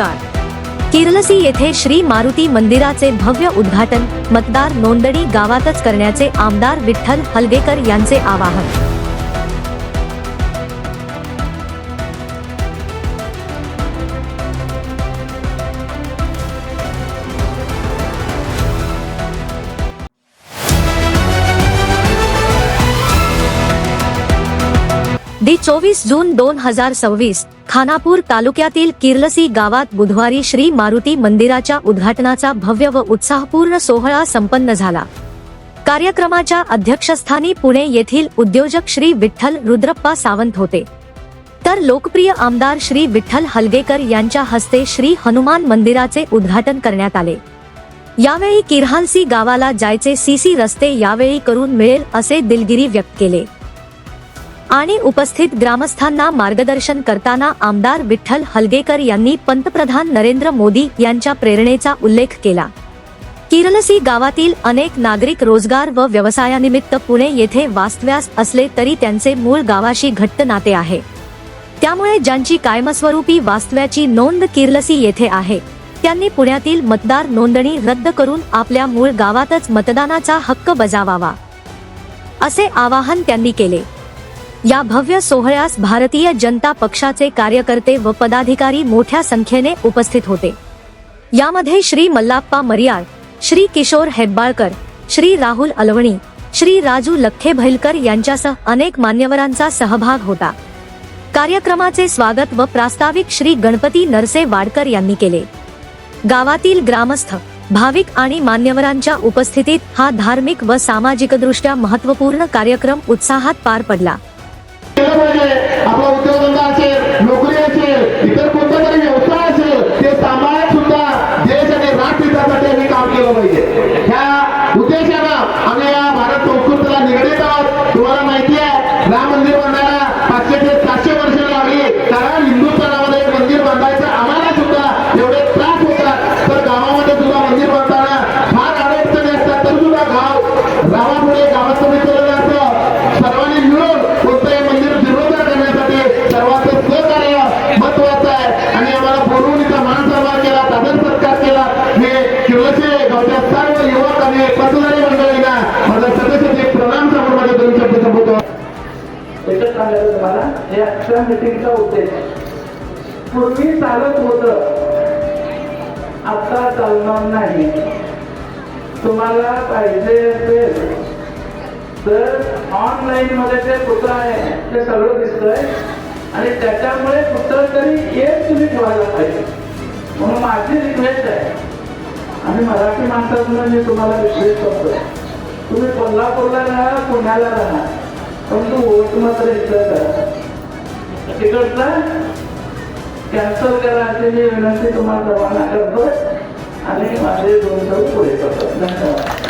नमस्कार. किर्लसी येथे श्री मारुती मंदिराचे भव्य उद्घाटन, मतदार नोंदणी गावातच करण्याचे आमदार विठ्ठल हलगेकर यांचे आवाहन. दि 24 जून 2026 खानापूर तालुक्यातील किर्लसी गावात बुधवारी श्री मारुती मंदिराच्या उद्घाटनाचा भव्य व उत्साहपूर्ण सोहळा संपन्न झाला. कार्यक्रमाच्या अध्यक्षस्थानी पुणे येथील उद्योजक श्री विठ्ठल रुद्रप्पा सावंत होते, तर लोकप्रिय आमदार श्री विठ्ठल हलगेकर यांच्या हस्ते श्री हनुमान मंदिराचे उद्घाटन करण्यात आले. यावेळी किर्लसी गावाला जायचे सीसी रस्ते यावेळी करून मिळेल असे दिलगिरी व्यक्त केले आणि उपस्थित ग्रामस्थांना मार्गदर्शन करताना आमदार विठ्ठल हलगेकर यांनी पंतप्रधान नरेंद्र मोदी यांच्या प्रेरणेचा उल्लेख केला. किर्लसी गावातील अनेक नागरिक रोजगार व व्यवसायानिमित्त पुणे येथे वास्तव्यास असले तरी त्यांचे मूळ गावाशी घट्ट नाते आहे. त्यामुळे ज्यांची कायमस्वरूपी वास्तव्याची नोंद किर्लसी येथे आहे, त्यांनी पुण्यातील मतदार नोंदणी रद्द करून आपल्या मूळ गावातच मतदानाचा हक्क बजावावा, असे आवाहन त्यांनी केले. या भव्य सोहळ्यास भारतीय जनता पक्षाचे कार्यकर्ते व पदाधिकारी मोठ्या संख्येने उपस्थित होते. यामध्ये श्री मल्लाप्पा मरियाळ, श्री किशोर हेब्बाळकर, श्री राहुल अलवणी, श्री राजू लखेभैलकर यांच्यासह अनेक मान्यवरांचा सहभाग होता. कार्यक्रमाचे स्वागत व प्रास्ताविक श्री गणपती नरसे वाडकर यांनी केले. गावातील ग्रामस्थ, भाविक आणि मान्यवरांच्या उपस्थितीत हा धार्मिक व सामाजिकदृष्ट्या महत्त्वपूर्ण कार्यक्रम उत्साहात पार पडला. आपला उद्योगधंदा असेल, नोकरी असेल, इतर कोणता तरी व्यवसाय असेल, ते सांभाळत सुद्धा देश आणि राष्ट्रहितासाठी आम्ही काम केलं पाहिजे. ह्या उद्देशानं आम्ही या भारत संस्कृतीला निगडीत आहोत. तुम्हाला माहिती आहे, राम मंदिर बांधायला 500 ते 700 वर्ष लागली, कारण हिंदुस्थानामध्ये एक मंदिर बांधायचं आम्हाला सुद्धा एवढे त्रास होतात. तर गावामध्ये सुद्धा मंदिर बांधताना फार अडचणी असतात, तर सुद्धा गावापुढे गावात तुम्ही केलं जातं. सर्वांनी मिळून कोणतंही मंदिर जीर्णोद्धार करण्यासाठी सर्वांचं सहकार्य महत्वाचं आहे आणि आम्हाला बोलवून इथं मान सन्मान केला, सादर सत्कार केला. मी किर्लसी गावच्या सर्व युवक आणि पत्रकारी मंडळींना माझा सदस्याचे प्रणाम समोर माझ्या दोन शब्द संबोधतो. एकच सांगायचं तुम्हाला, हे आजच्या मीटिंगचा उद्देश पूर्वी चालत होतं, आता चालणार नाही. तुम्हाला पाहिजे असेल तर ऑनलाईन मध्ये ते पुत्र आहे, ते सगळं दिसतंय आणि त्याच्यामुळे पुत्र तरी एक तुम्ही ठेवायला पाहिजे. म्हणून माझी रिक्वेस्ट आहे, आणि मराठी माणसातून मी तुम्हाला रिक्वेस्ट करतो, तुम्ही कोल्हापूरला राहा, पुण्याला राहा, परंतु वोट मात्र इथं करा. तिकडचा कॅन्सल करा अशी मी विनंती तुम्हाला सर्वांना करतो आणि माझे 2 शब्द पुढे करतो. धन्यवाद.